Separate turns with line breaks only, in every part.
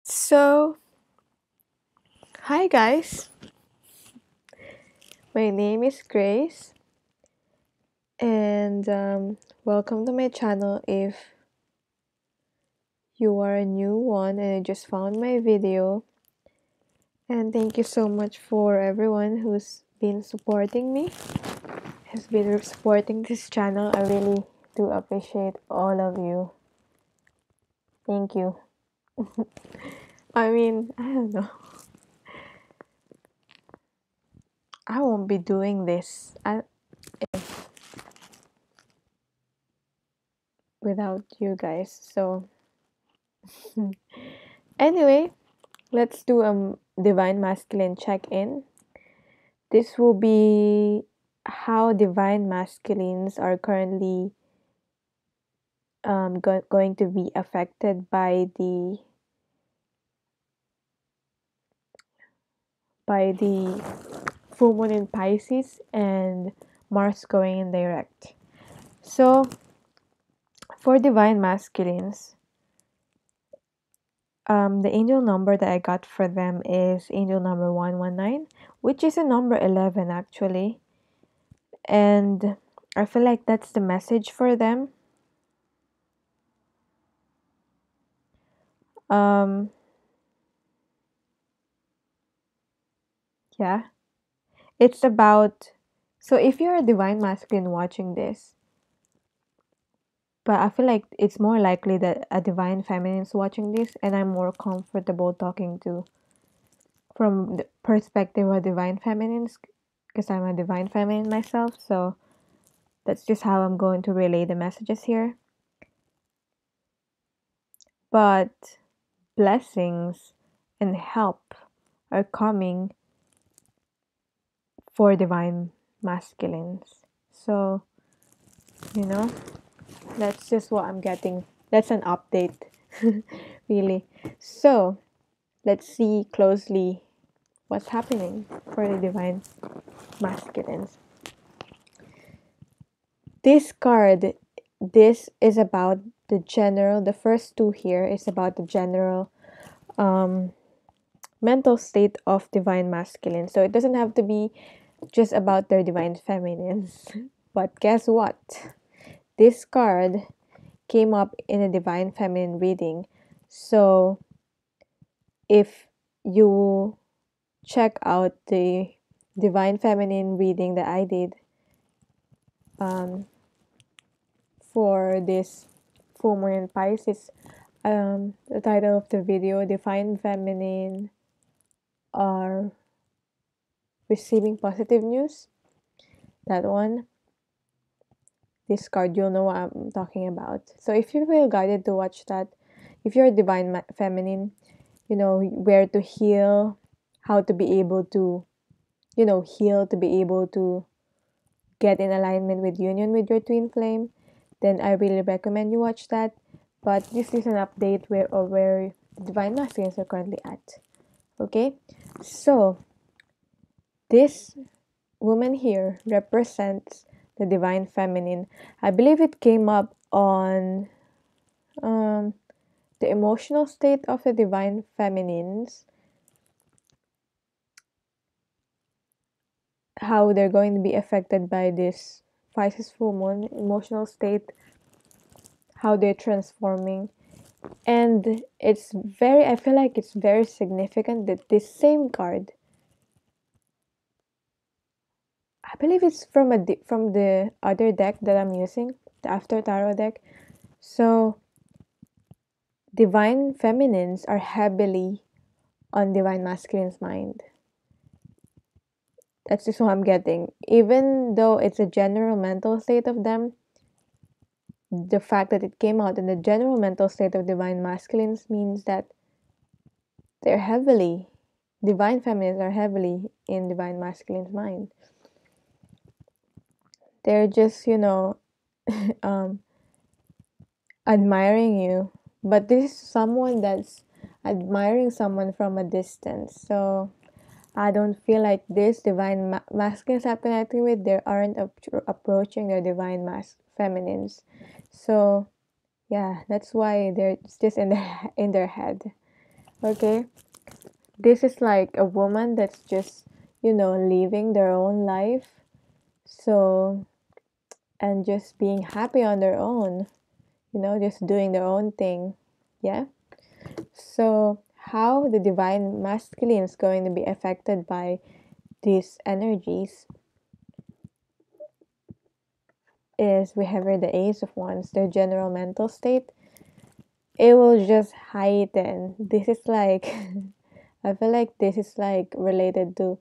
So, hi guys, my name is Grace, and welcome to my channel. If you are a new one and you just found my video, and thank you so much for everyone who's been supporting me, has been supporting this channel. I really do appreciate all of you. Thank you. I don't know. I won't be doing this without you guys. So, anyway, let's do a divine masculine check-in. This will be how divine masculines are currently going to be affected by the full moon in Pisces and Mars going in direct. So for divine masculines, the angel number that I got for them is angel number 119, which is a number 11 actually. And I feel like that's the message for them. Um, yeah, it's about, so if you're a divine masculine watching this, but I feel like it's more likely that a divine feminine is watching this, and I'm more comfortable talking to from the perspective of divine feminines because I'm a divine feminine myself. So that's just how I'm going to relay the messages here. But blessings and help are coming for divine masculines. So, you know, that's just what I'm getting. That's an update, really. So, let's see closely what's happening for the divine masculines. This card, this is about the general, the first two here is about the general mental state of divine masculine. So it doesn't have to be just about their divine feminines. But guess what? This card came up in a divine feminine reading. So if you check out the divine feminine reading that I did for this full moon in Pisces, the title of the video, Divine Feminine are receiving positive news. That one, this card, you'll know what I'm talking about. So if you feel guided to watch that, if you're a divine feminine, you know where to heal, how to be able to, heal, to be able to get in alignment with union with your twin flame, then I really recommend you watch that. But this is an update where divine masculines are currently at. Okay, so this woman here represents the divine feminine. I believe it came up on the emotional state of the divine feminines, how they're going to be affected by this Pisces full moon emotional state, how they're transforming. And I feel like it's very significant that this same card, I believe it's from the other deck that I'm using, the After Tarot deck. So divine feminines are heavily on divine masculine's mind. That's just what I'm getting. Even though it's a general mental state of them, the fact that it came out in the general mental state of divine masculines means that they're heavily, divine feminines are heavily in divine masculine's mind. They're just, um, admiring you. But this is someone that's admiring someone from a distance. So I don't feel like this divine masculines I'm connecting with, they aren't approaching their divine feminines. So yeah, that's why they're just in their head. Okay, this is like a woman that's just, living their own life. So, and just being happy on their own, just doing their own thing. Yeah. So, how the divine masculine is going to be affected by these energies is we have here the Ace of Wands, their general mental state. It will just heighten. This is like, I feel like this is like related to,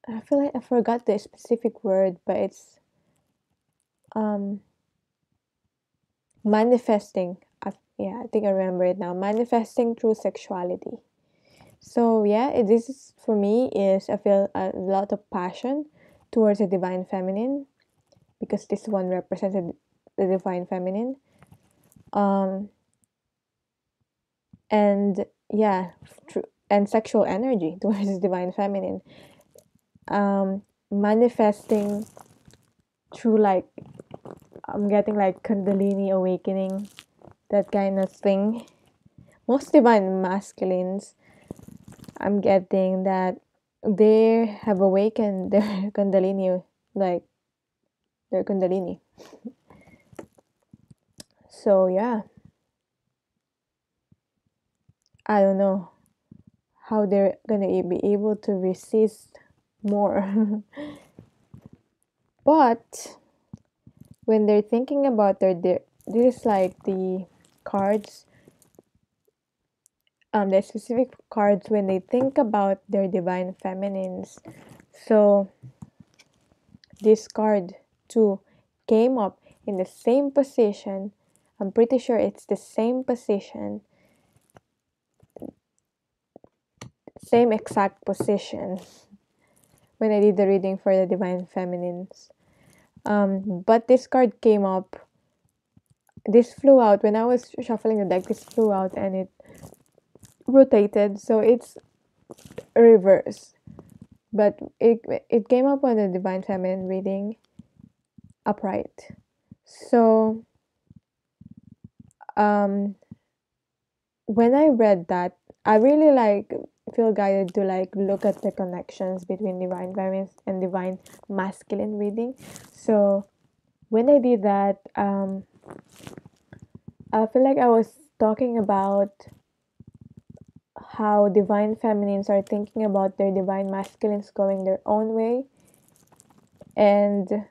I feel like I forgot the specific word, but it's um manifesting. Yeah, I think I remember it now. Manifesting through sexuality. So yeah, this is for me is I feel a lot of passion towards the divine feminine because this one represented the divine feminine. Um, and yeah, and sexual energy towards the divine feminine. Manifesting through like I'm getting like Kundalini awakening, that kind of thing. Most divine masculines, I'm getting that they have awakened their Kundalini, like their Kundalini. So yeah, I don't know how they're gonna be able to resist more. But when they're thinking about this is like the cards, the specific cards when they think about their divine feminines. So this card too came up in the same position. I'm pretty sure it's the same position, same exact position when I did the reading for the divine feminines. But this card came up. This flew out when I was shuffling the deck. This flew out and it rotated, so it's reverse. But it came up on the divine feminine reading upright. So when I read that, I really like feel guided to like look at the connections between divine feminine and divine masculine reading. So when I did that, I feel like I was talking about how divine feminines are thinking about their divine masculines going their own way, and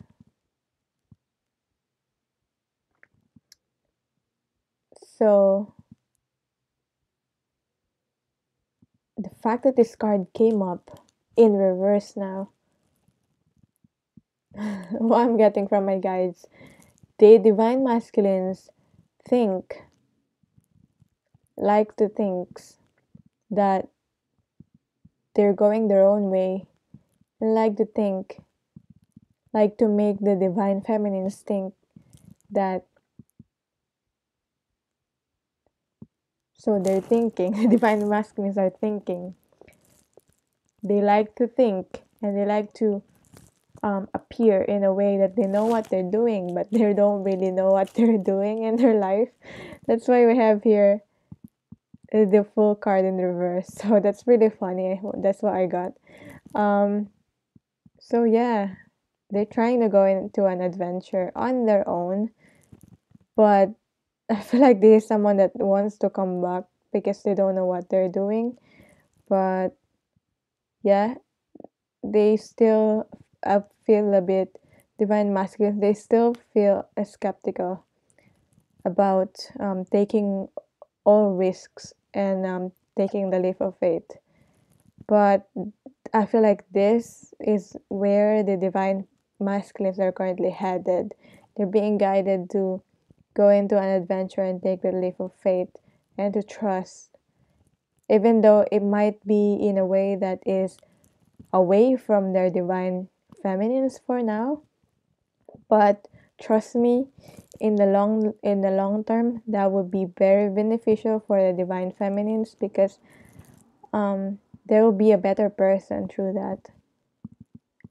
so the fact that this card came up in reverse now, what I'm getting from my guides, the divine masculines think, like to think that they're going their own way, and like to think, like to make the divine feminines think that, so they're thinking, the divine masculines are thinking, they like to think and they like to appear in a way that they know what they're doing, but they don't really know what they're doing in their life. That's why we have here the full card in reverse. So that's really funny. That's what I got. So yeah, they're trying to go into an adventure on their own, but I feel like this is someone that wants to come back because they don't know what they're doing. But yeah, they still feel a bit divine masculine. They still feel skeptical about taking all risks and taking the leap of faith. But I feel like this is where the divine masculines are currently headed. They're being guided to go into an adventure and take the leap of faith and to trust, even though it might be in a way that is away from their divine feminines for now. But trust me, in the long term, that would be very beneficial for the divine feminines because there will be a better person through that,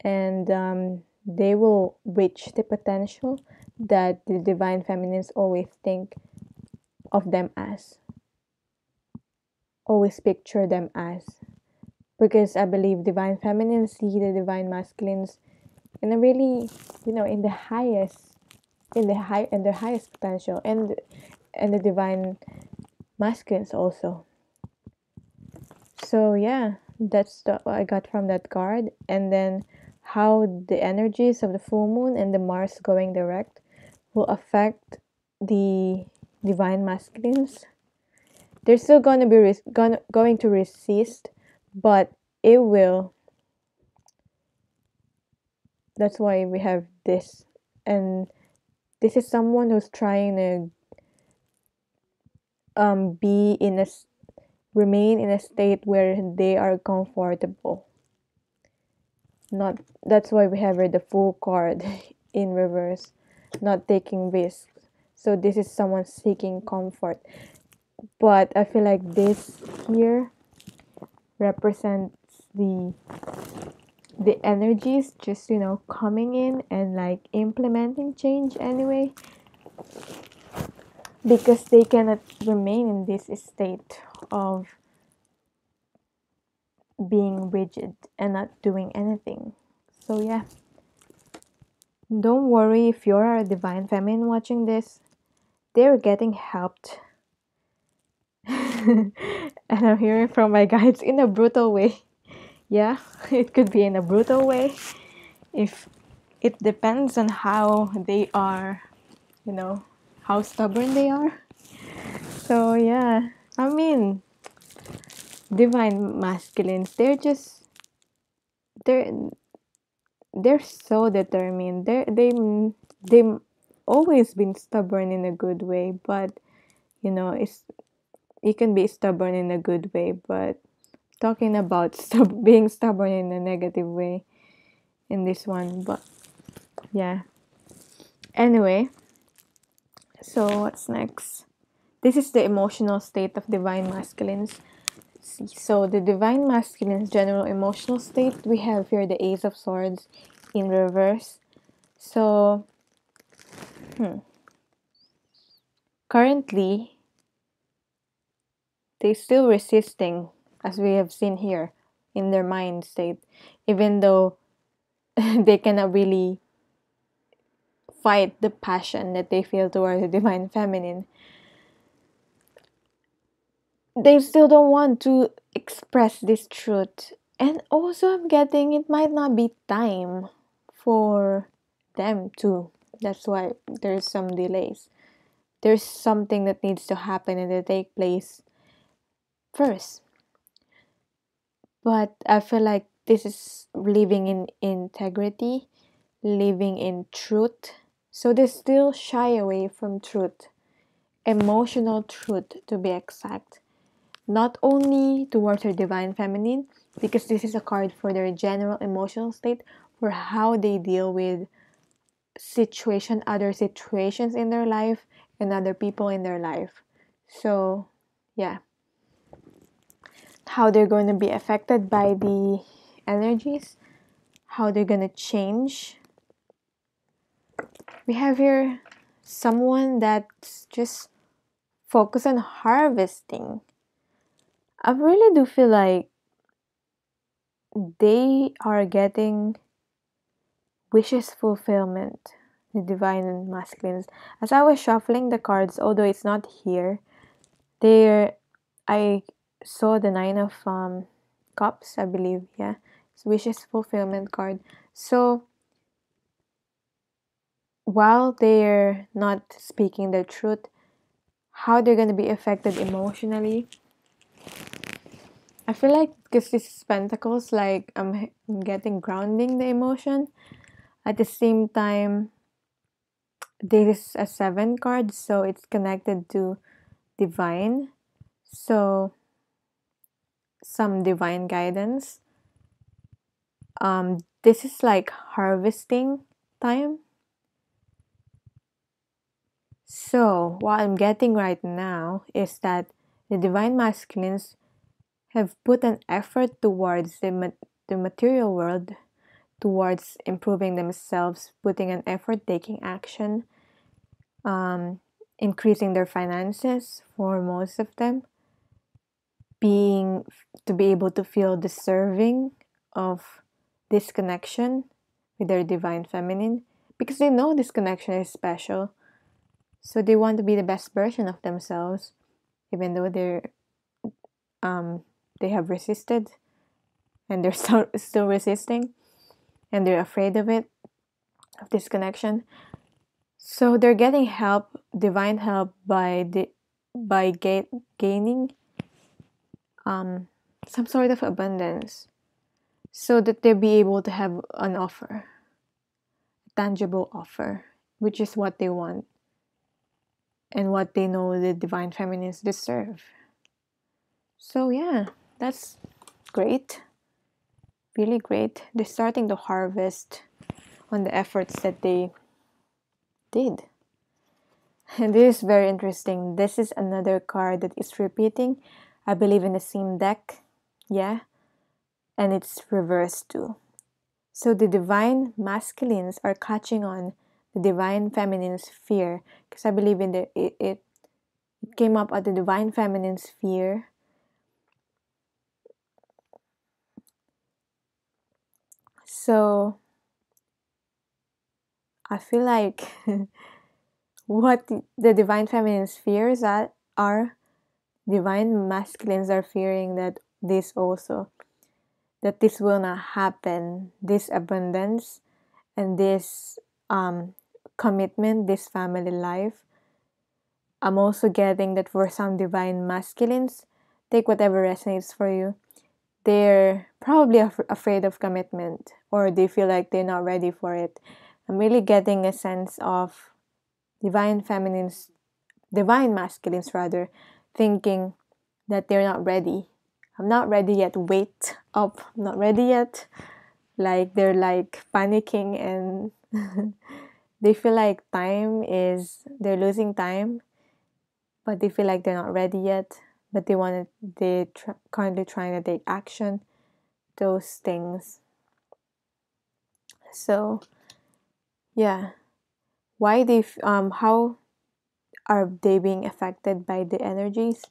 and they will reach the potential that the divine feminines always think of them as. always picture them as, because I believe divine feminine see the divine masculines in a really, in the highest, in their highest potential, and the divine masculines also. So yeah, that's what I got from that card. And then how the energies of the full moon and the Mars going direct will affect the divine masculines. They're still gonna be going to resist, but it will. That's why we have this, and this is someone who's trying to be in a remain in a state where they are comfortable. Not That's why we have the Fool card in reverse, not taking risks. So this is someone seeking comfort. But I feel like this here represents the energies just coming in and like implementing change anyway, because they cannot remain in this state of being rigid and not doing anything. So yeah, don't worry if you're a divine feminine watching this, they're getting helped. And I'm hearing from my guides in a brutal way. Yeah, it could be in a brutal way. If it depends on how they are, how stubborn they are. So yeah, I mean, divine masculines, they're they're so determined. They always been stubborn in a good way, but it's you can be stubborn in a good way, but talking about being stubborn in a negative way in this one. But yeah, anyway, so what's next? This is the emotional state of divine masculines. So the divine masculine's general emotional state, we have here the Ace of Swords in reverse. So currently they're still resisting, as we have seen here, in their mind state, even though they cannot really fight the passion that they feel toward the divine feminine. They still don't want to express this truth. And also, I'm getting it might not be time for them to. That's why there's some delays. There's something that needs to happen and to take place first. But I feel like this is living in integrity, living in truth. So they still shy away from truth, emotional truth to be exact. Not only towards their divine feminine, because this is a card for their general emotional state, for how they deal with other situations in their life, and other people in their life. So, yeah, how they're going to be affected by the energies, how they're going to change. We have here someone that's just focused on harvesting. I really do feel like they are getting wishes fulfillment, the divine and masculines. As I was shuffling the cards, although it's not here, there I saw the Nine of Cups, I believe. Yeah, it's wishes fulfillment card. So while they're not speaking the truth, how they're gonna be affected emotionally, I feel like because this is Pentacles, like I'm getting grounding the emotion. At the same time, this is a 7 card, so it's connected to divine. So some divine guidance. This is like harvesting time. So what I'm getting right now is that the divine masculines have put an effort towards the material world, towards improving themselves, putting an effort, taking action, increasing their finances for most of them. being to be able to feel deserving of this connection with their divine feminine, because they know this connection is special. So they want to be the best version of themselves, even though they have resisted, and they're still resisting, and they're afraid of it, of this connection. So they're getting help, divine help, by gaining some sort of abundance, so that they'll be able to have an offer, a tangible offer, which is what they want and what they know the divine feminines deserve. So yeah, that's great. Really great. They're starting to harvest on the efforts that they did. And this is very interesting. This is another card that is repeating, I believe, in the same deck. Yeah. And it's reversed too. So the divine masculines are catching on the divine feminine's fear. Because I believe in it came up at the divine feminine's fear. So I feel like what the divine feminine's fears that are divine masculines are fearing that this also, that this will not happen, this abundance and this commitment, this family life. I'm also getting that for some divine masculines, take whatever resonates for you, they're probably afraid of commitment, or they feel like they're not ready for it. I'm really getting a sense of divine feminines, divine masculines rather, thinking that they're not ready. I'm not ready yet. Wait up. I'm not ready yet. Like they're like panicking, and they feel like they're losing time, but they feel like they're not ready yet. But currently trying to take action. Those things. So yeah, how are they being affected by the energies?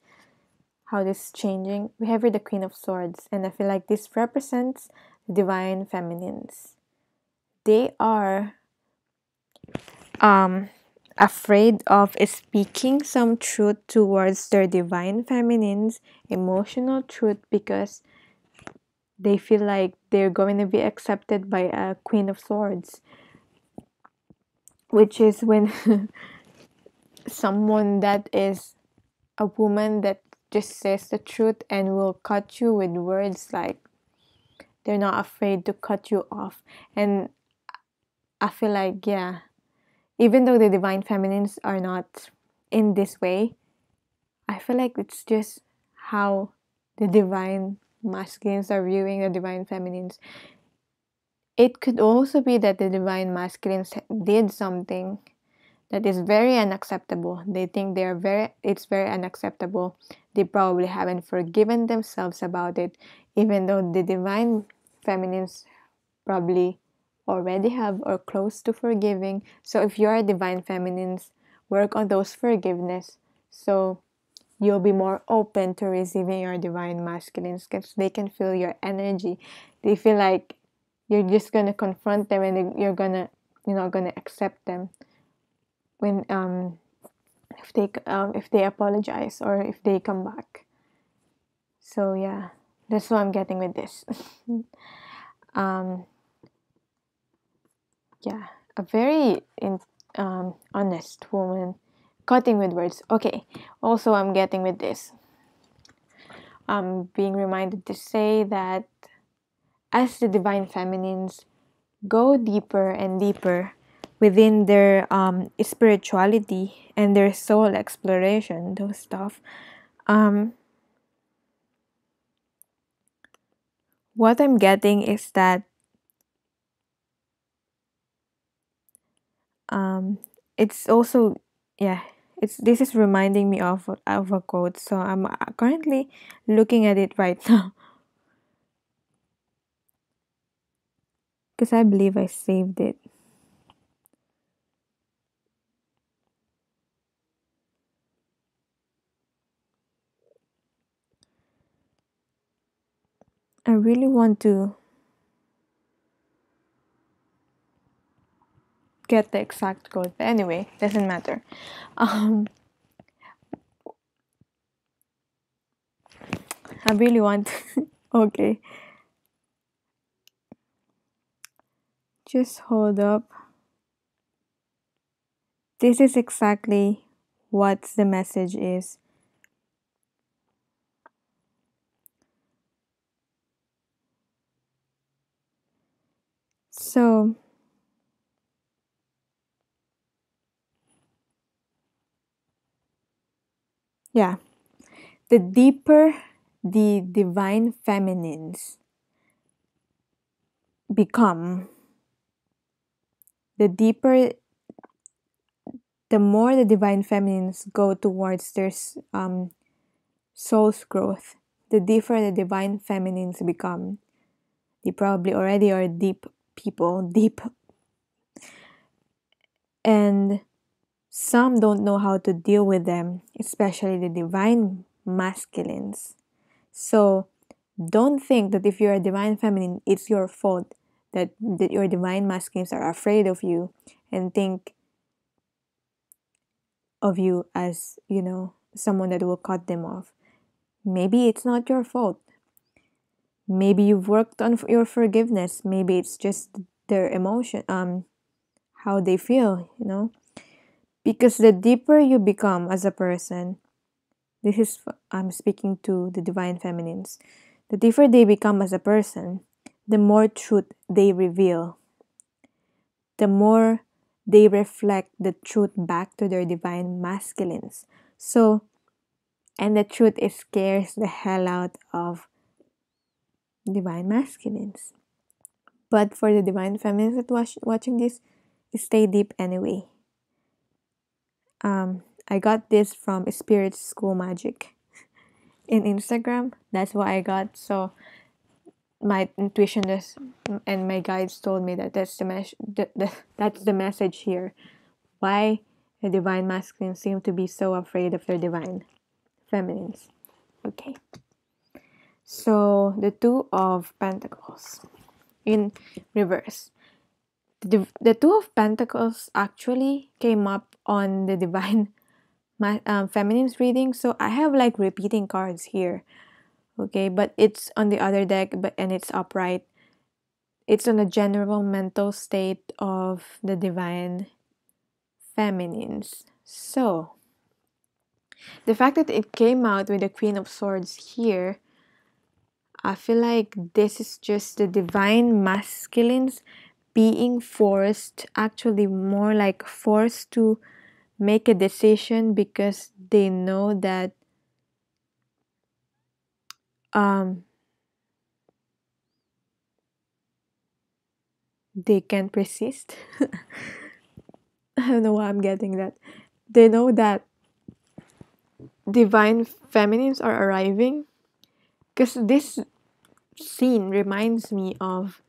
How this is changing? We have here the Queen of Swords, and I feel like this represents the divine feminines. They are afraid of speaking some truth towards their divine feminines, emotional truth, because they feel like they're going to be accepted by a Queen of Swords, which is when someone that is a woman that just says the truth and will cut you with words, like they're not afraid to cut you off. And I feel like, yeah, even though the divine feminines are not in this way, I feel like it's just how the divine masculines are viewing the divine feminines. It could also be that the divine masculines did something that is very unacceptable. They think it's very unacceptable. They probably haven't forgiven themselves about it, even though the divine feminines probably already have or close to forgiving. So if you are divine feminines, work on those forgiveness, so you'll be more open to receiving your divine masculines, because they can feel your energy. They feel like you're just gonna confront them, and you're not gonna accept them when if they apologize or if they come back. So yeah, that's what I'm getting with this. um yeah, a very honest woman, cutting with words. Okay, also I'm getting with this, I'm being reminded to say that as the divine feminines go deeper and deeper within their spirituality and their soul exploration, those stuff, what I'm getting is that it's also, yeah, this is reminding me of a quote, so I'm currently looking at it right now, because I believe I saved it. I really want to get the exact code, but anyway, doesn't matter. Um, I really want. Okay, just hold up. This is exactly what the message is. So, yeah, the deeper the divine feminines become, the deeper, the more the divine feminines go towards their soul's growth, the deeper the divine feminines become. They probably already are deep people, deep, and some don't know how to deal with them, especially the divine masculines. So don't think that if you're a divine feminine, it's your fault that your divine masculines are afraid of you and think of you as, someone that will cut them off. Maybe it's not your fault. Maybe you've worked on your forgiveness. Maybe it's just their emotion, how they feel. Because the deeper you become as a person, I'm speaking to the divine feminines. The deeper they become as a person, the more truth they reveal, the more they reflect the truth back to their divine masculines. So, and the truth is scares the hell out of divine masculines. But for the divine feminines that watching this, stay deep anyway. I got this from Spirit School Magic in Instagram. That's what I got. So my intuition is, and my guides told me that that's the message here. Why the divine masculines seem to be so afraid of their divine feminines. Okay. So the Two of Pentacles in reverse. The Two of Pentacles actually came up on the divine feminine's reading. So I have like repeating cards here. Okay, but it's on the other deck, and it's upright. It's on a general mental state of the divine feminines. So the fact that it came out with the Queen of Swords here, I feel like this is just the divine masculines being forced, actually more like forced to make a decision because they know that they can't resist. I don't know why I'm getting that. They know that divine feminines are arriving because this scene reminds me of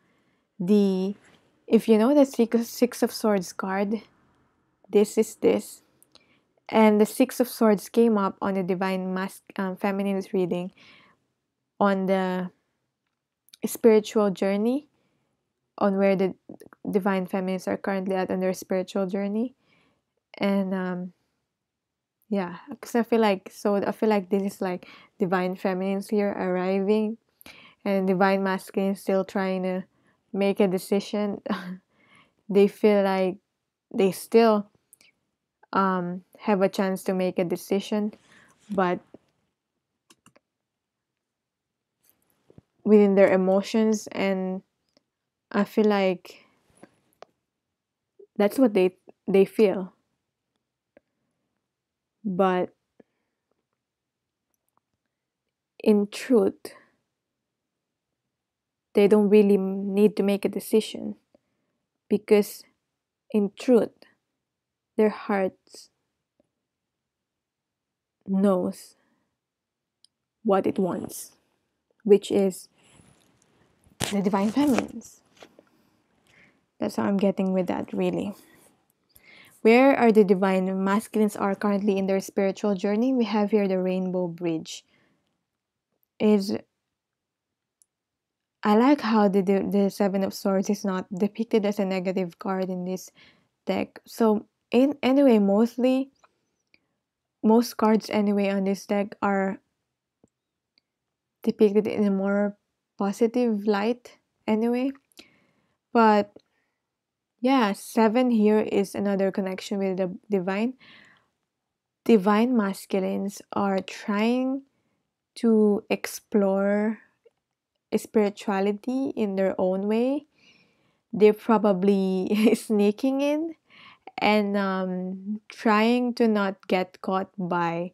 the, if you know the Six of Swords card, this is this. And the Six of Swords came up on the divine feminine's reading on the spiritual journey, on where the divine feminines are currently at on their spiritual journey. And yeah, because I feel like this is like divine feminines here arriving, and divine masculine still trying to make a decision. They feel like they still have a chance to make a decision, but within their emotions, and I feel like that's what they feel. But in truth, they don't really need to make a decision, because in truth, their hearts knows what it wants, which is the divine feminines. That's how I'm getting with that, really. Where are the divine masculines are currently in their spiritual journey? We have here the Rainbow Bridge. Is I like how the Seven of Swords is not depicted as a negative card in this deck. So in anyway, most cards anyway on this deck are depicted in a more positive light anyway. But yeah, 7 here is another connection with the divine. Divine masculines are trying to explore spirituality in their own way. They're probably sneaking in and trying to not get caught by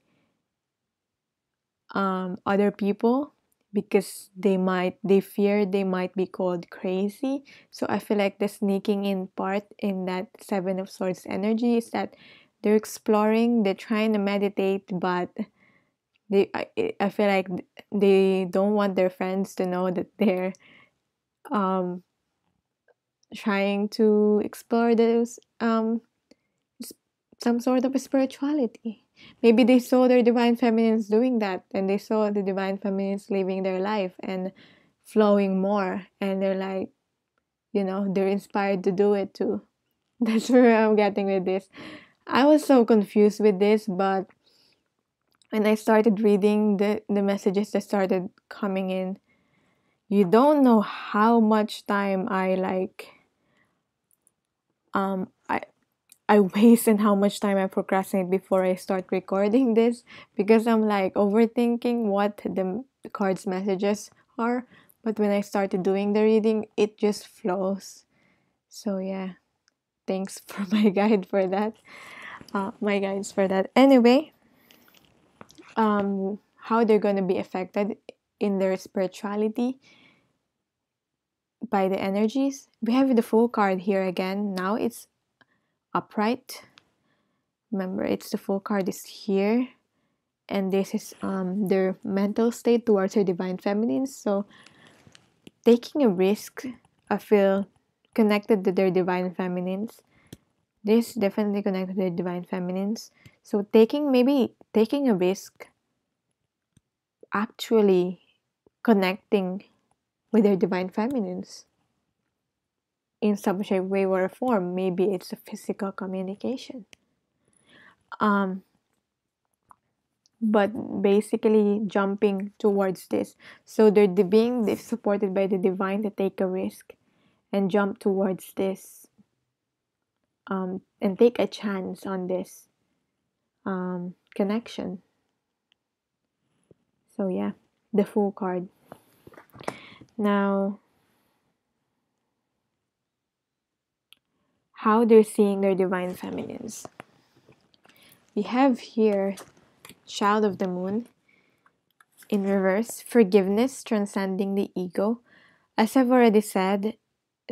other people because they fear they might be called crazy. So I feel like the sneaking in part in that Seven of Swords energy is that they're exploring, they're trying to meditate, but I feel like they don't want their friends to know that they're um trying to explore those some sort of spirituality. Maybe they saw their divine feminines doing that, and they saw the divine feminines living their life and flowing more, and they're like, they're inspired to do it too. That's where I'm getting with this. I was so confused with this, but when I started reading the messages that started coming in, you don't know how much time um I I waste and how much time I procrastinate before I start recording this, because I'm like overthinking what the cards messages are. But when I started doing the reading, it just flows. So yeah, thanks for my guide for that. My guides for that. Anyway, how they're gonna be affected in their spirituality by the energies. We have the Fool card here again. Now it's upright. Remember, it's the Fool card is here, and this is their mental state towards their divine feminine. So taking a risk, I feel connected to their divine feminines. This definitely connected to their divine feminines. So maybe taking a risk, actually connecting with their divine feminines in some shape, way, or form. Maybe it's a physical communication. But basically jumping towards this. So they're being supported by the divine to take a risk and jump towards this, and take a chance on this connection. So yeah, the Fool card. Now, how they're seeing their divine feminines. We have here Child of the Moon in reverse, forgiveness, transcending the ego. As I've already said,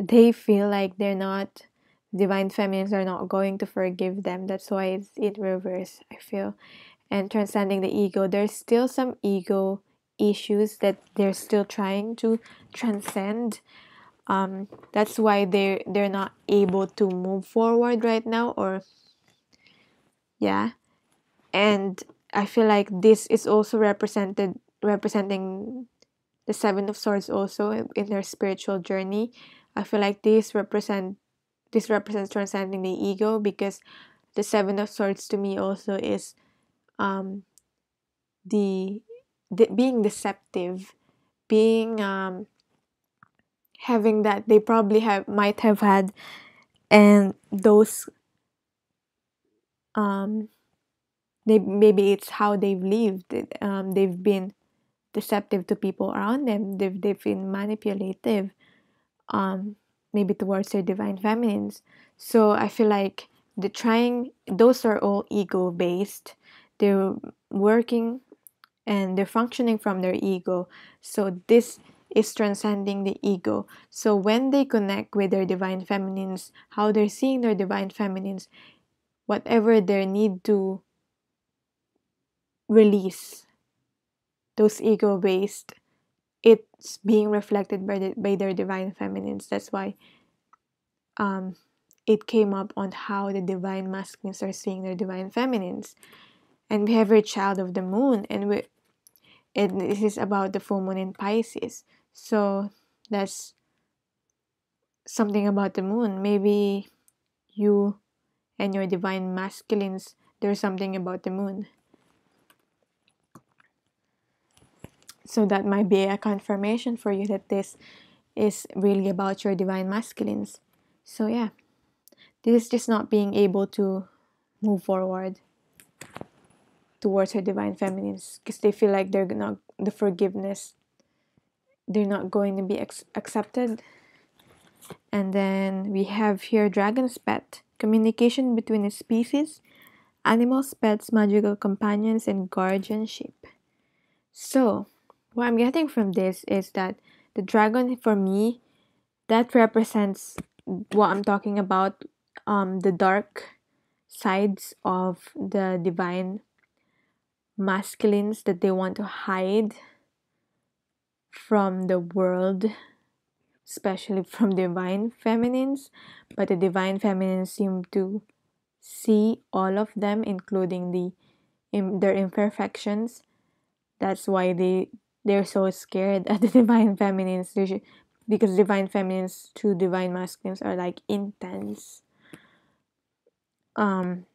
they feel like divine feminines are not going to forgive them. That's why it's in reverse, I feel. And transcending the ego, there's still some ego issues that they're still trying to transcend. That's why they're not able to move forward right now, or yeah. And I feel like this is also representing the Seven of Swords also in their spiritual journey. I feel like this represents transcending the ego, because the Seven of Swords to me also is the being deceptive, being having that they probably might have had, and those maybe it's how they've lived. They've been deceptive to people around them. They've been manipulative, maybe towards their divine feminines. So I feel like those are all ego based. They're working and they're functioning from their ego. So this is transcending the ego. So when they connect with their divine feminines, how they're seeing their divine feminines, whatever their need to release those ego based, it's being reflected by their divine feminines. That's why it came up on how the divine masculines are seeing their divine feminines. And we have a Child of the Moon, and this is about the full moon in Pisces. So That's something about the moon. Maybe you and your divine masculines, there's something about the moon. So that might be a confirmation for you that this is really about your divine masculines. So yeah, this is just not being able to move forward towards her divine feminines because they feel like they're not the forgiveness, they're not going to be accepted. And then we have here dragon's pet, communication between a species, animals, pets, magical companions, and guardianship. So what I'm getting from this is that the dragon, for me, that represents what I'm talking about, the dark sides of the divine masculines that they want to hide from the world, especially from divine feminines. But the divine feminines seem to see all of them, including their imperfections. That's why they're so scared at the divine feminines. Because divine feminines to divine masculines are like intense. Um,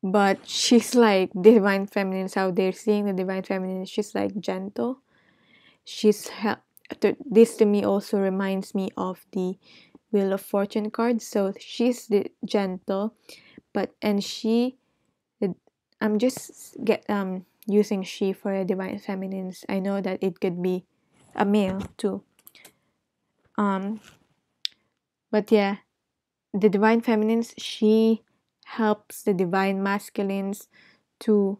but she's like divine feminines. How they're seeing the divine feminine, she's like gentle. This to me also reminds me of the Wheel of Fortune card. So she's the gentle, and I'm just using she for a divine feminines. I know that it could be a male too. But yeah, the divine feminines, she helps the divine masculines to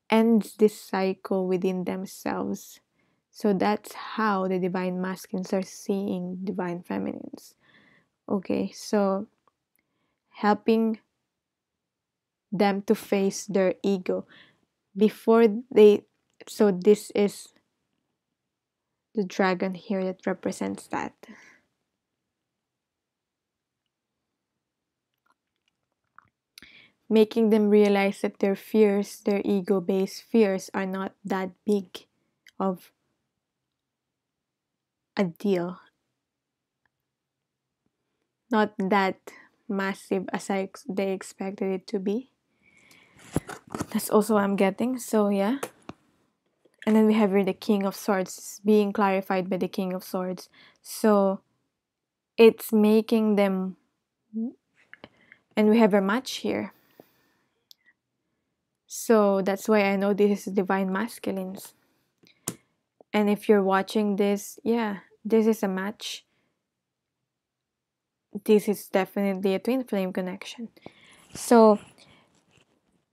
end this cycle within themselves. So that's how the divine masculines are seeing divine feminines. Okay, so helping them to face their ego before they. So this is the dragon here that represents that. Making them realize that their fears, their ego-based fears, are not that big of a deal. Not that massive as they expected it to be. That's also what I'm getting. So yeah. And then we have here the King of Swords being clarified by the King of Swords. So it's making them, and we have a match here. So that's why I know this is divine masculines. And if you're watching this, yeah, this is a match. This is definitely a twin flame connection. So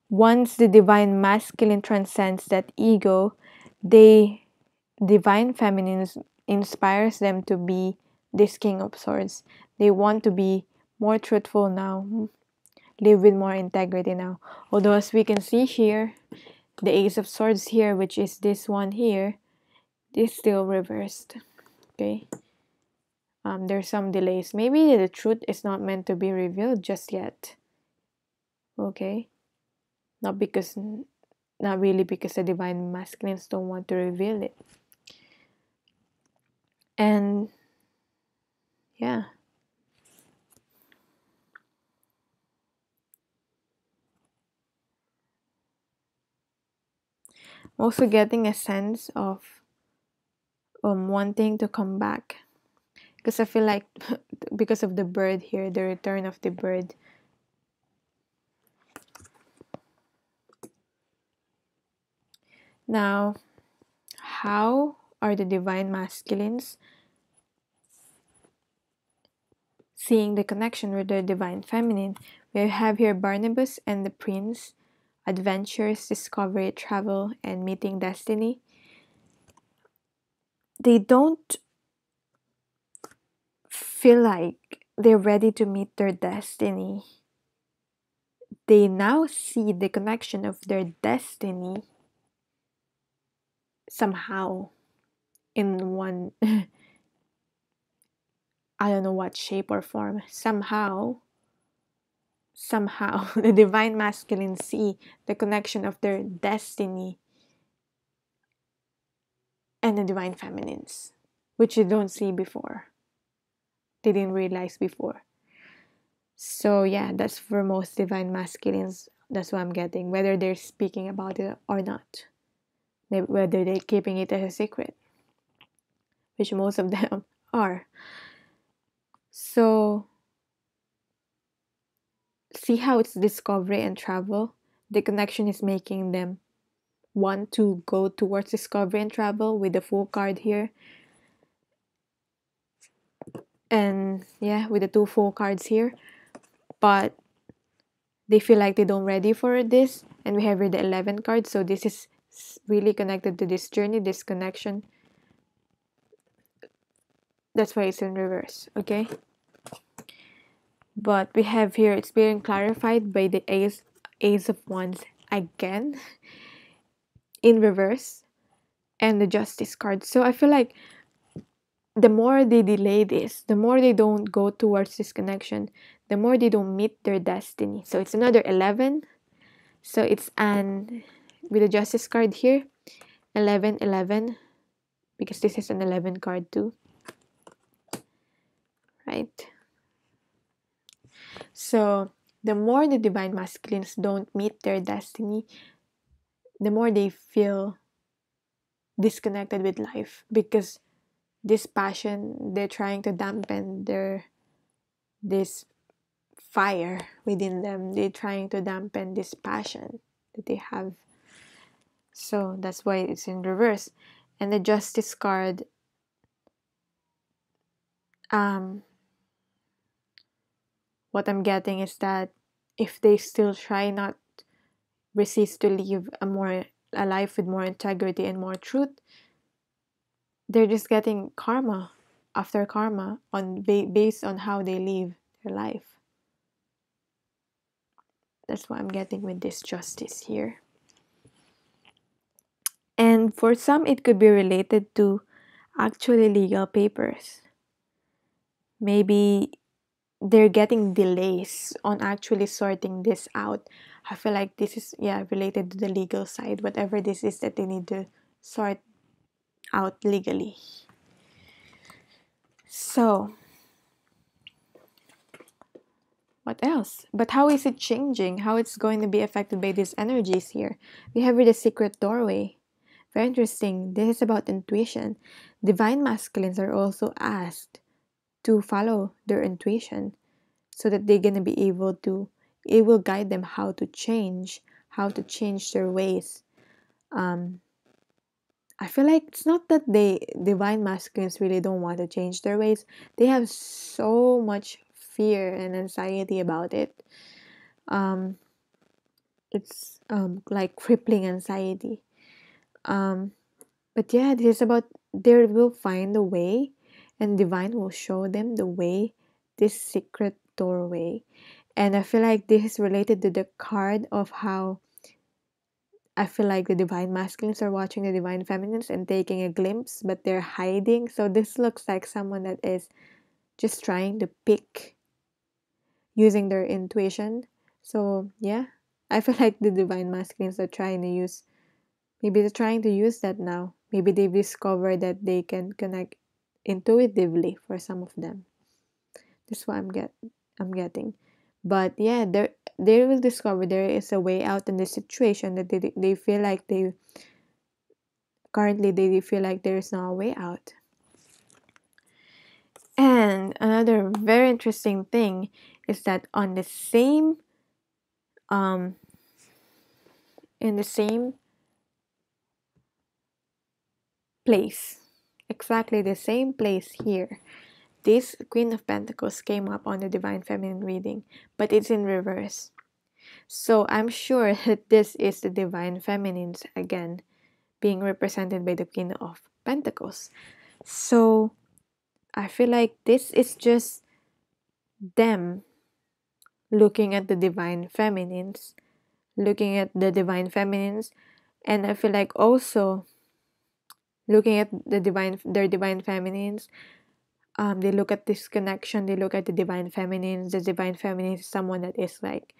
once the divine masculine transcends that ego, divine feminine inspires them to be this King of Swords. They want to be more truthful now, live with more integrity now. Although as we can see here, the Ace of Swords here, which is this one here, is still reversed. Okay. There's some delays. Maybe the truth is not meant to be revealed just yet. Okay. Not really because the divine masculines don't want to reveal it. And yeah. I'm also getting a sense of wanting to come back. Because I feel like because of the bird here, the return of the bird. Now, how are the divine masculines seeing the connection with the divine feminine? We have here Barnabas and the prince, adventures, discovery, travel, and meeting destiny. They don't feel like they're ready to meet their destiny. They now see the connection of their destiny somehow in one I don't know what shape or form. Somehow the divine masculine see the connection of their destiny and the divine feminines, which you don't see before. They didn't realize before. So yeah, that's for most divine masculines. That's what I'm getting, whether they're speaking about it or not. Maybe whether they're keeping it as a secret, which most of them are. So see how it's discovery and travel. The connection is making them want to go towards discovery and travel with the Fool card here. And yeah, with the 2 Fool cards here. But they feel like they don't ready for this. And we have here the 11 card. So this is really connected to this journey, this connection. That's why it's in reverse, okay? But we have here, it's being clarified by the Ace of Wands again in reverse, and the Justice card. So I feel like the more they delay this, the more they don't go towards this connection, the more they don't meet their destiny. So it's another 11. So it's with the Justice card here, 11, 11, because this is an 11 card too, right? So the more the divine masculines don't meet their destiny, the more they feel disconnected with life, because this passion, they're trying to dampen this fire within them. They're trying to dampen this passion that they have. So that's why it's in reverse. And the Justice card, what I'm getting is that if they still try not resist to live a life with more integrity and more truth, they're just getting karma after karma based on how they live their life. That's what I'm getting with this Justice here. And for some, it could be related to actually legal papers. Maybe they're getting delays on actually sorting this out. I feel like this is, yeah, related to the legal side, whatever this is that they need to sort out legally. So, what else? But how is it changing? How it's going to be affected by these energies here? We have here the secret doorway. Very interesting. This is about intuition. Divine masculines are also asked to follow their intuition so that they're going to be able to, it will guide them how to change their ways. I feel like it's not that divine masculines really don't want to change their ways. They have so much fear and anxiety about it. It's like crippling anxiety. But yeah, this is about they will find a way, and divine will show them the way, this secret doorway. And I feel like this is related to the card of how I feel like the divine masculines are watching the divine feminines and taking a glimpse, but they're hiding. So this looks like someone that is just trying to pick using their intuition. So yeah, I feel like the divine masculines are trying to use, maybe they're trying to use that now. Maybe they've discovered that they can connect intuitively for some of them. That's what I'm getting. But yeah, they will discover there is a way out in this situation that they feel like they feel like there is no way out. And another very interesting thing is that on the same in the same place, exactly the same place here, this Queen of Pentacles came up on the Divine Feminine reading, but it's in reverse. So I'm sure that this is the Divine Feminines again, being represented by the Queen of Pentacles. So I feel like this is just them looking at the Divine Feminines, and I feel like also looking at their Divine Feminines. They look at this connection, they look at the Divine Feminines. The Divine Feminine is someone that is like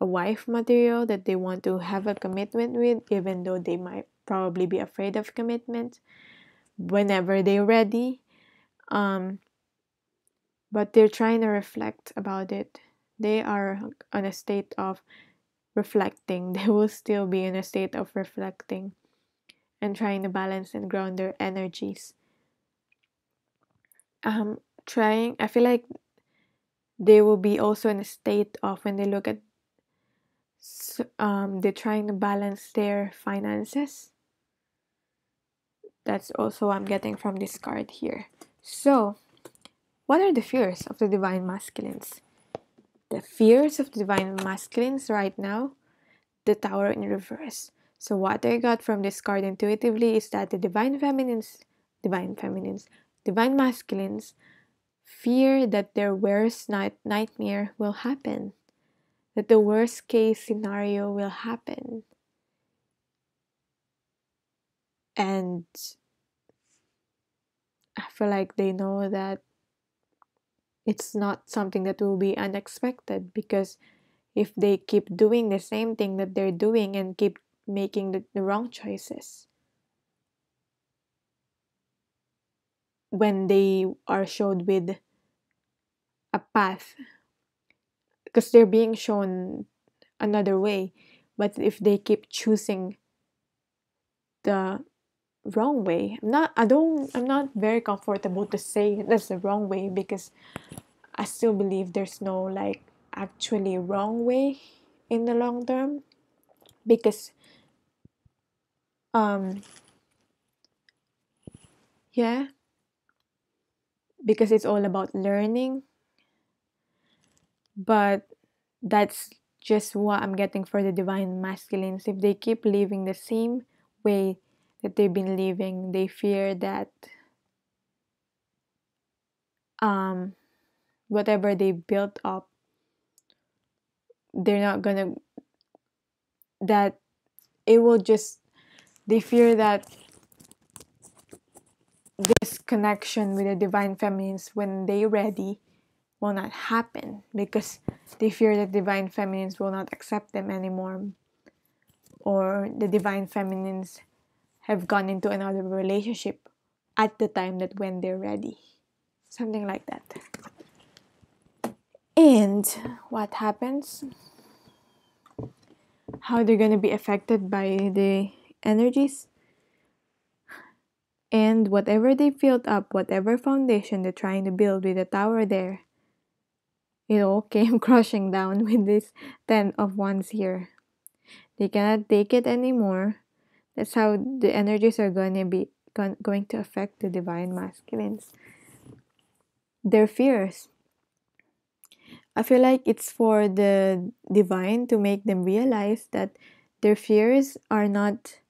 a wife material that they want to have a commitment with, even though they might probably be afraid of commitment whenever they're ready. But they're trying to reflect about it. They are on a state of reflecting. They will still be in a state of reflecting and trying to balance and ground their energies. Trying, I feel like they will be also in a state of when they look at, they're trying to balance their finances. That's also what I'm getting from this card here. So, what are the fears of the divine masculines? The fears of the divine masculines right now, the Tower in reverse. So what I got from this card intuitively is that the divine masculines fear that their worst nightmare will happen, that the worst case scenario will happen. And I feel like they know that it's not something that will be unexpected, because if they keep doing the same thing that they're doing and keep making the wrong choices, when they are showed with a path, because they're being shown another way, but if they keep choosing the wrong way, I'm not very comfortable to say that's the wrong way, because I still believe there's no like actually wrong way in the long term, because um yeah, because it's all about learning. But that's just what I'm getting for the divine masculines. If they keep living the same way that they've been living, they fear that whatever they built up, they're not gonna, that it will just, they fear that this connection with the divine feminines when they're ready will not happen, because they fear that divine feminines will not accept them anymore, or the divine feminines have gone into another relationship at the time that when they're ready, something like that. And what happens, how they're going to be affected by the energies, and whatever they built up, whatever foundation they're trying to build with the Tower there, it all came crushing down with this 10 of Wands here. They cannot take it anymore. That's how the energies are going to be going to affect the divine masculines. Their fears, I feel like it's for the divine to make them realize that their fears are not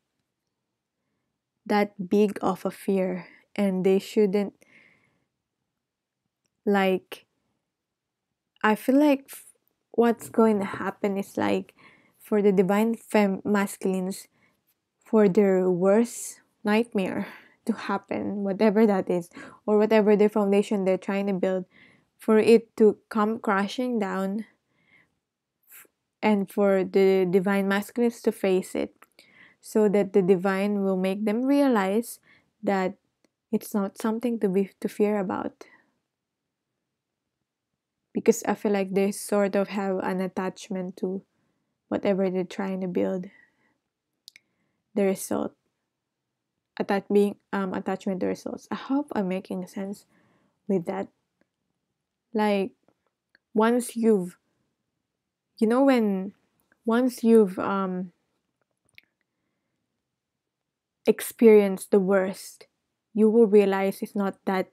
that big of a fear, and they shouldn't, like, I feel like what's going to happen is like for the divine masculines, for their worst nightmare to happen, whatever that is, or whatever the foundation they're trying to build, for it to come crashing down, and for the divine masculines to face it, so that the divine will make them realize that it's not something to fear about. Because I feel like they sort of have an attachment to whatever they're trying to build, the result, attachment to results. I hope I'm making sense with that. Like, once you've, when once you've experienced the worst, you will realize it's not that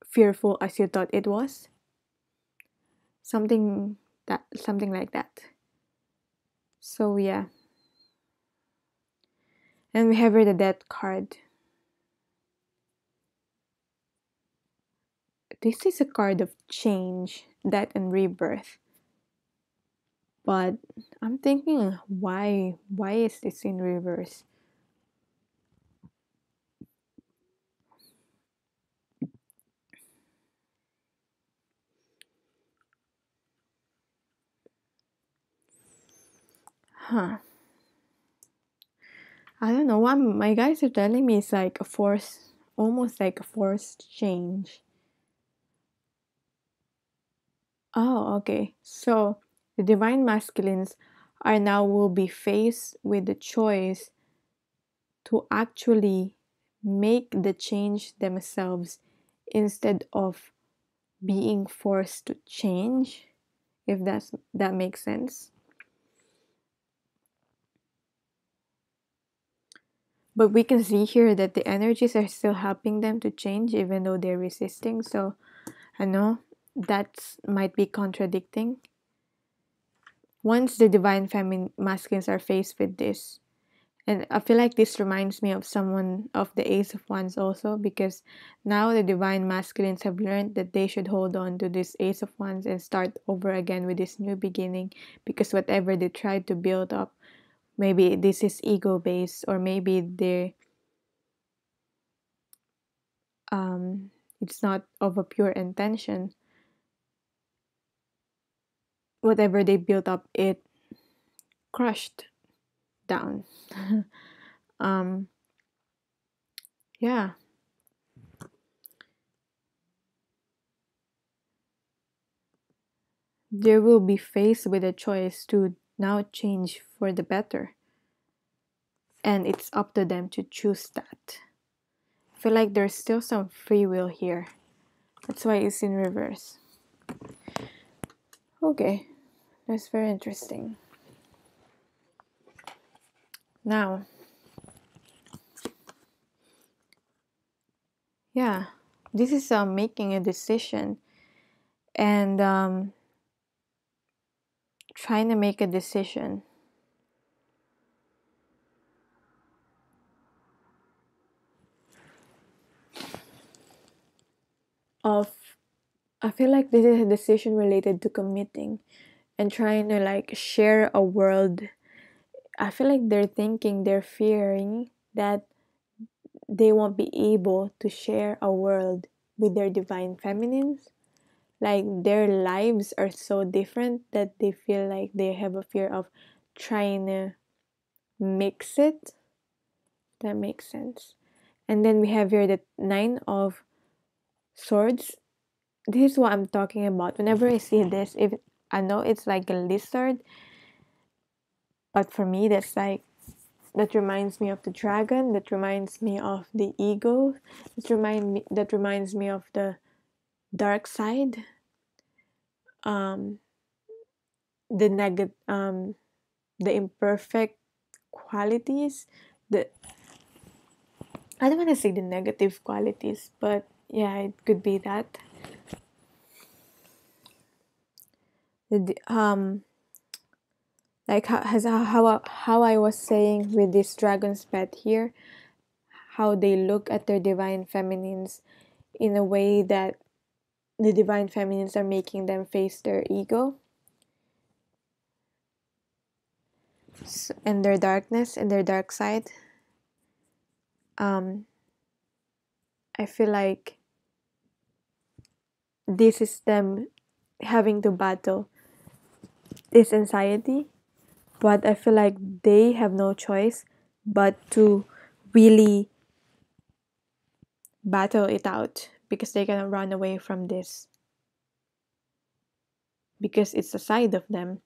fearful as you thought it was. Something like that. So yeah. And we have here the Death card. This is a card of change, death, and rebirth. But I'm thinking, why is this in reverse? Huh. I don't know. What my guys are telling me is like a force, almost like a forced change. Oh, okay. So the divine masculines are now will be faced with the choice to actually make the change themselves instead of being forced to change, if that makes sense. But we can see here that the energies are still helping them to change even though they're resisting. So I know that might be contradicting. Once the divine feminine masculines are faced with this, and I feel like this reminds me of someone of the Ace of Wands also, because now the divine masculines have learned that they should hold on to this Ace of Wands and start over again with this new beginning, because whatever they tried to build up, maybe this is ego based, or maybe they're it's not of a pure intention. Whatever they built up, it crushed down. um yeah, they will be faced with a choice to now change for the better, and it's up to them to choose that. I feel like there's still some free will here. That's why it's in reverse. Okay, that's very interesting. Now, yeah, this is making a decision, and trying to make a decision of, I feel like this is a decision related to committing and trying to like share a world. I feel like they're fearing that they won't be able to share a world with their divine feminines. Like their lives are so different that they feel like they have a fear of trying to mix it. That makes sense. And then we have here the Nine of Swords. This is what I'm talking about. Whenever I see this, if I know it's like a lizard, but for me that's like, that reminds me of the dragon, that reminds me of the ego, that reminds me of the dark side, um the the imperfect qualities, the, I don't want to say the negative qualities, but yeah, it could be that. The, like how I was saying with this dragon's pet here, how they look at their divine feminines in a way that the divine feminines are making them face their ego and their darkness and their dark side. um I feel like this is them having to battle this anxiety, but I feel like they have no choice but to really battle it out, because they cannot run away from this, because it's a side of them.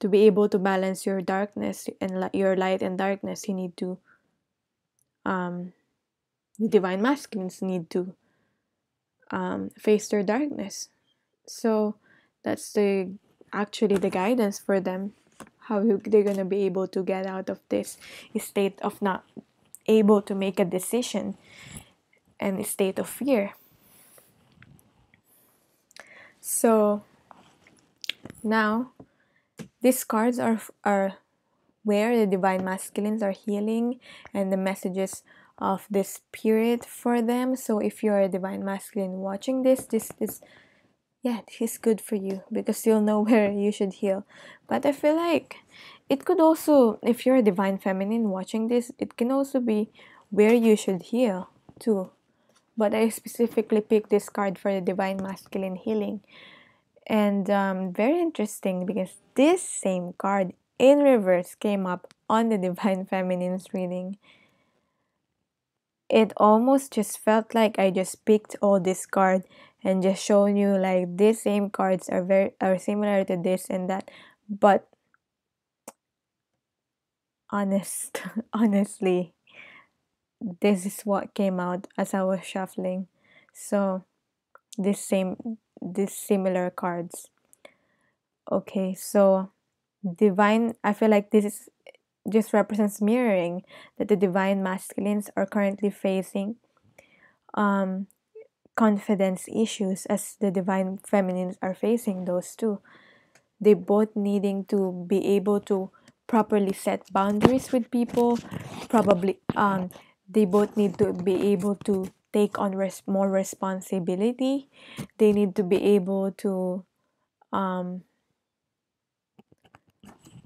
To be able to balance your darkness and your light and darkness, you need to the divine masculines need to face their darkness. So that's actually the guidance for them, how they're gonna be able to get out of this state of not able to make a decision and a state of fear. So now these cards are where the divine masculines are healing and the messages of the spirit for them. So if you're a divine masculine watching this is, yeah, this is good for you, because you'll know where you should heal. But I feel like it could also, if you're a divine feminine watching this, it can also be where you should heal too. But I specifically picked this card for the divine masculine healing. And very interesting, because this same card in reverse came up on the Divine Feminine's reading. It almost just felt like I just picked all this card and just shown you like these same cards are similar to this and that, but honestly, this is what came out as I was shuffling. So these similar cards. Okay, so divine, I feel like this is just represents mirroring that the divine masculines are currently facing confidence issues as the divine feminines are facing those too. They both needing to be able to properly set boundaries with people. Probably they both need to be able to take on more responsibility. They need to be able to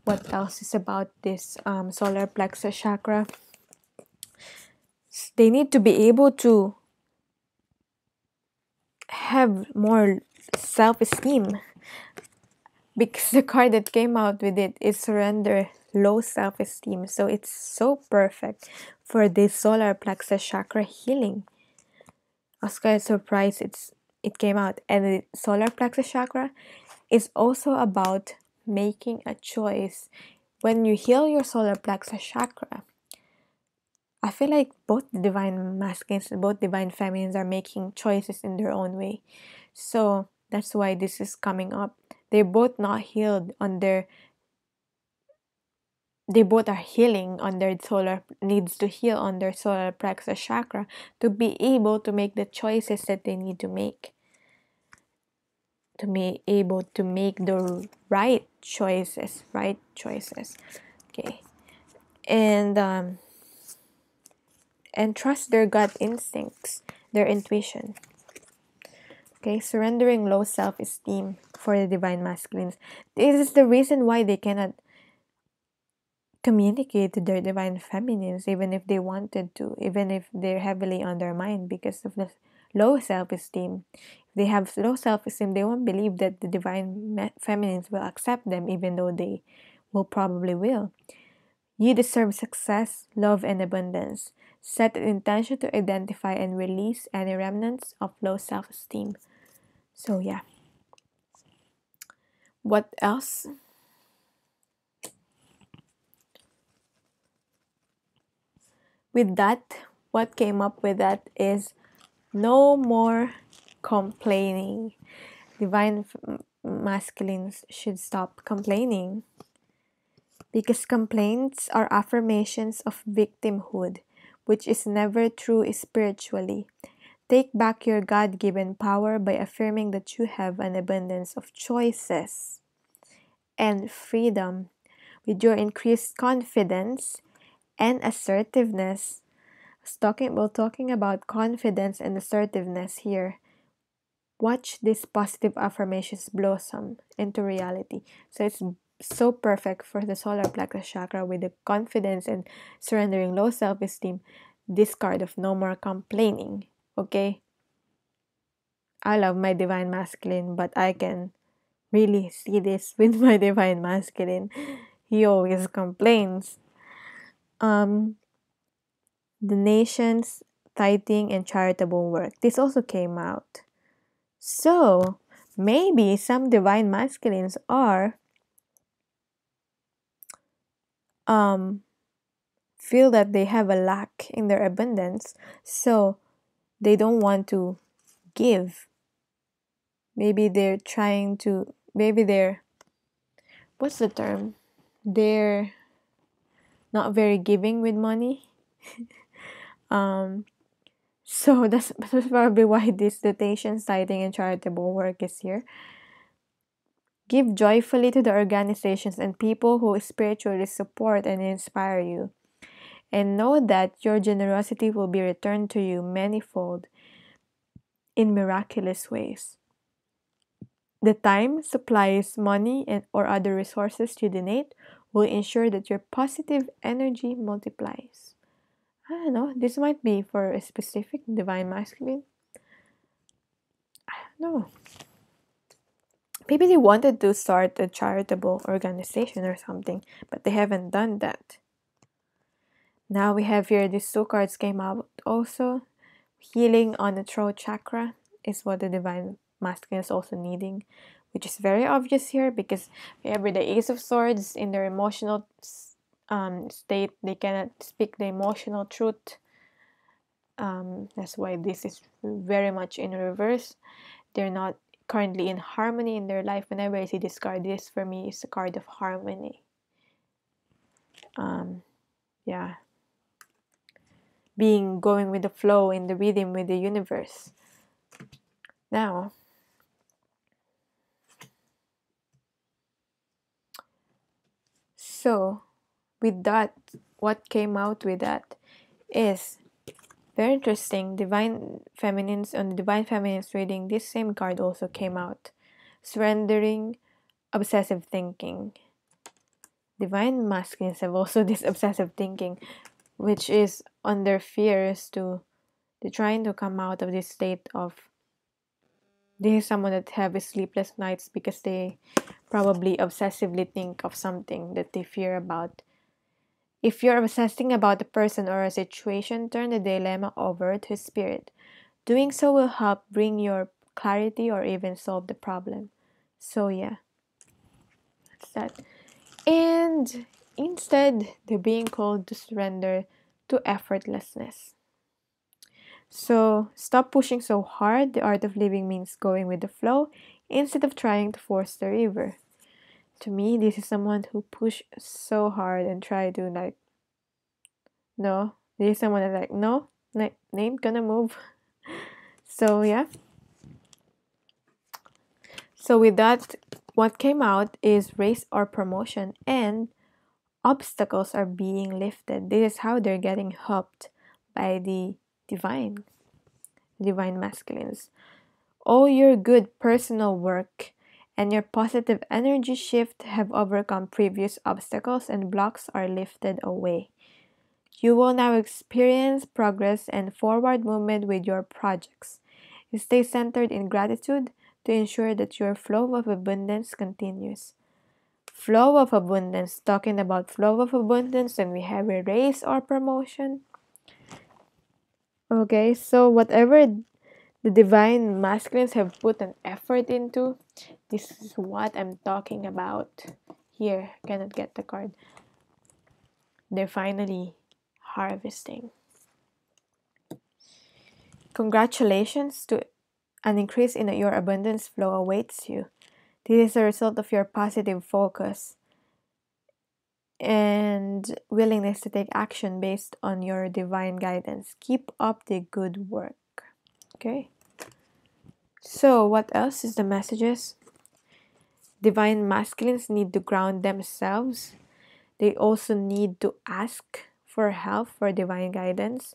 what else is about this solar plexus chakra? They need to be able to have more self-esteem, because the card that came out with it is surrender low self-esteem. So it's so perfect for this solar plexus chakra healing. I was quite surprised it came out. And the solar plexus chakra is also about making a choice. When you heal your solar plexus chakra, I feel like both the divine masculines and both divine feminines are making choices in their own way. So that's why this is coming up. They're both not healed on their they both are healing on their solar needs to heal on their solar plexus chakra to be able to make the choices that they need to make, to be able to make the right choices. Okay. And trust their gut instincts, their intuition. Okay, surrendering low self-esteem for the divine masculines. This is the reason why they cannot communicate to their divine feminines, even if they wanted to, even if they're heavily on their mind because of the low self-esteem. If they have low self-esteem, they won't believe that the divine feminines will accept them, even though they will probably will. You deserve success, love, and abundance. Set an intention to identify and release any remnants of low self-esteem. So yeah. What else? With that, what came up with that is no more complaining. Divine masculines should stop complaining, because complaints are affirmations of victimhood, which is never true spiritually. Take back your God-given power by affirming that you have an abundance of choices and freedom. With your increased confidence and assertiveness, talking about confidence and assertiveness here. Watch these positive affirmations blossom into reality. So it's so perfect for the solar plexus chakra with the confidence and surrendering low self-esteem. This card of no more complaining. Okay? I love my divine masculine, but I can really see this with my divine masculine. He always complains. Donations, tithing, and charitable work. This also came out. So, maybe some divine masculines are feel that they have a lack in their abundance, so they don't want to give. Maybe they're what's the term? They're not very giving with money. So that's probably why this donations, tithing, and charitable work is here. Give joyfully to the organizations and people who spiritually support and inspire you. And know that your generosity will be returned to you manifold in miraculous ways. The time, supplies, money, or other resources you donate will ensure that your positive energy multiplies. I don't know, this might be for a specific divine masculine. I don't know. Maybe they wanted to start a charitable organization or something, but they haven't done that. Now we have here these two cards came out also. Healing on the throat chakra is what the divine masculine is also needing, which is very obvious here because we have the Ace of Swords in their emotional state. They cannot speak the emotional truth. That's why this is very much in reverse. They're not currently in harmony in their life. Whenever I see this card, this for me is a card of harmony. Yeah, going with the flow, in the rhythm with the universe. Now, so with that, what came out with that is very interesting. Divine Feminines, on the Divine Feminines reading, this same card also came out. Surrendering obsessive thinking. Divine Masculines have also this obsessive thinking, which is on their fears to they're trying to come out of this state of this is someone that have sleepless nights because they probably obsessively think of something that they fear about. If you're obsessing about a person or a situation, turn the dilemma over to spirit. Doing so will help bring your clarity or even solve the problem. So yeah, that's that. And instead, they're being called to surrender to effortlessness. So stop pushing so hard. The art of living means going with the flow instead of trying to force the river. To me, this is someone who push so hard and try to like, no. This is someone that's like, no, ain't gonna move. So yeah. So with that, what came out is raise or promotion and obstacles are being lifted. This is how they're getting helped by the divine masculines. All your good personal work and your positive energy shift have overcome previous obstacles and blocks are lifted away. You will now experience progress and forward movement with your projects. You stay centered in gratitude to ensure that your flow of abundance continues. Flow of abundance, talking about flow of abundance, and we have a raise or promotion. Okay, so whatever the divine masculines have put an effort into, this is what I'm talking about. Here, cannot get the card. They're finally harvesting. Congratulations to an increase in your abundance flow awaits you. This is a result of your positive focus and willingness to take action based on your divine guidance. Keep up the good work. Okay. So, what else is the messages? Divine masculines need to ground themselves. They also need to ask for help for divine guidance.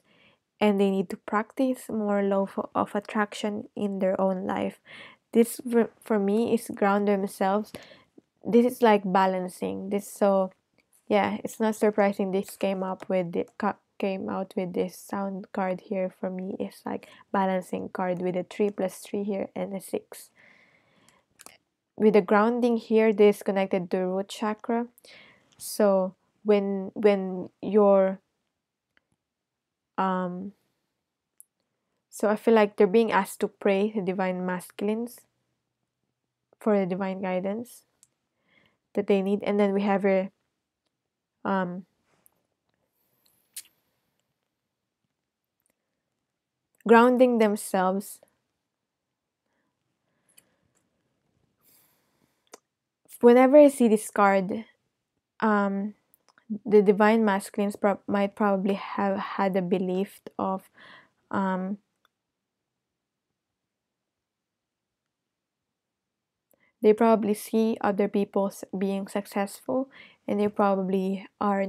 And they need to practice more law of attraction in their own life. This, for me, is ground themselves. This is like balancing. Yeah, it's not surprising this came out with this sound card here. For me, it's like balancing card with a 3+3 here and a 6. With the grounding here, this is connected to root chakra. So when you're so I feel like they're being asked to pray the divine masculines for the divine guidance that they need. And then we have her grounding themselves. Whenever I see this card, the divine masculines might probably have had a belief of they probably see other people being successful, and they probably are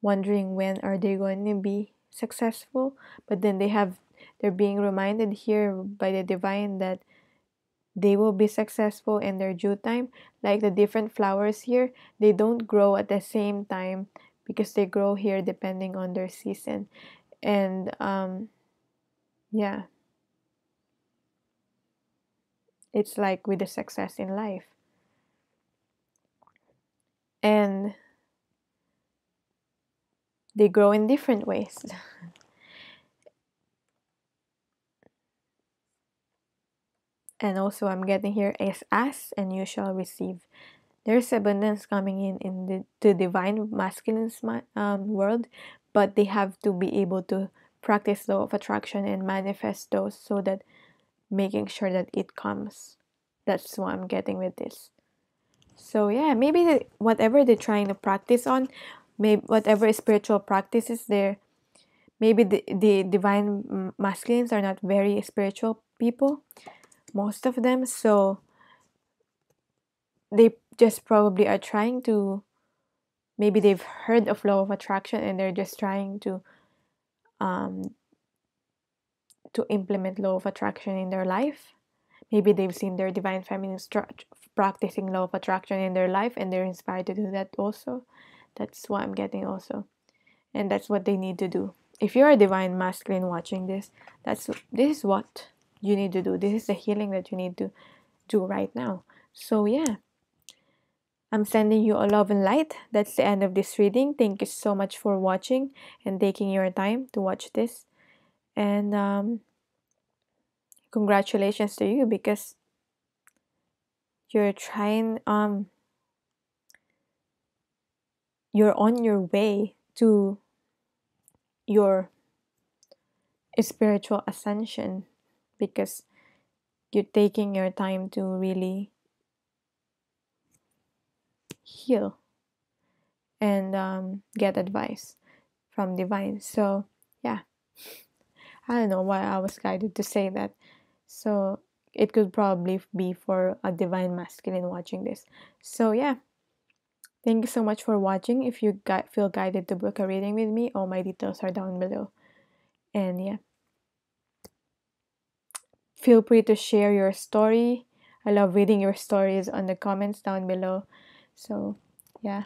wondering when are they going to be successful. But then they're being reminded here by the divine that they will be successful in their due time. Like the different flowers here, they don't grow at the same time because they grow here depending on their season. And yeah, It's like with the success in life. And they grow in different ways. And also I'm getting here is ask and you shall receive. There's abundance coming in the divine masculine's world, but they have to be able to practice law of attraction and manifest those, so that making sure that it comes. That's what I'm getting with this. So yeah, maybe whatever they're trying to practice on, maybe whatever spiritual practices there, maybe the divine masculines are not very spiritual people, most of them. So they just probably are trying to, maybe they've heard of law of attraction and they're just trying um to implement law of attraction in their life. Maybe they've seen their divine feminine practicing law of attraction in their life and they're inspired to do that also. That's what I'm getting also. And that's what they need to do. If you're a divine masculine watching this, this is what you need to do. This is the healing that you need to do right now. So yeah, I'm sending you a love and light. That's the end of this reading. Thank you so much for watching and taking your time to watch this. And congratulations to you, because you're trying you're on your way to your spiritual ascension, because you're taking your time to really heal and get advice from divine. So yeah, I don't know why I was guided to say that. So it could probably be for a divine masculine watching this. So yeah, thank you so much for watching. If you feel guided to book a reading with me, all my details are down below. And yeah, feel free to share your story. I love reading your stories on the comments down below. So yeah.